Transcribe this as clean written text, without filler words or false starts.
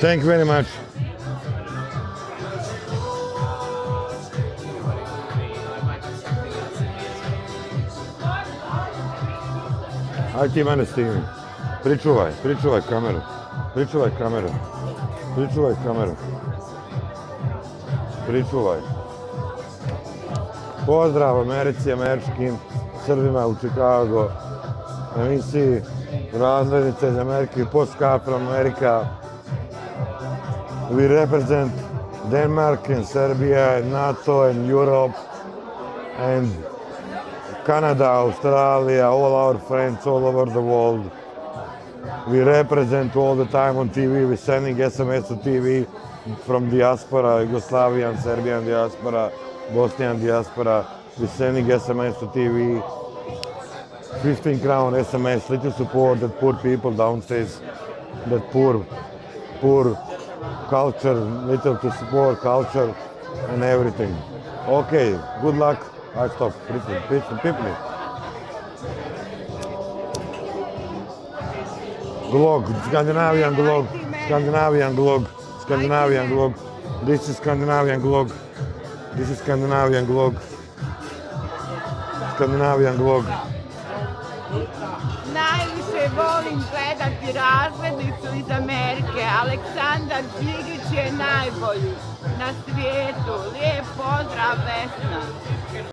Thank you very much. Aj ti mene snimi. Pričuvaj kameru. Pričuvaj kameru. Pozdrav Americi, američkim Srbima u Chicago, emisiji Razglednica iz Amerike, Postcard from America. We represent Denmark and Serbia and NATO and Europe and Canada, Australia, all our friends all over the world. We represent all the time on TV. We're sending SMS to TV from diaspora, Yugoslavian, Serbian diaspora, Bosnian diaspora. We're sending SMS to TV. 15 crown SMS, little support that poor people downstairs, that poor culture, little to support culture and everything. Okay, good luck. I stop. People. Glog, Scandinavian glog. This is Scandinavian glog. Najviše volim gledati Razglednicu iz Amerike. Aleksandar Đigić je najbolji na svijetu. Lijep pozdrav, Vesna.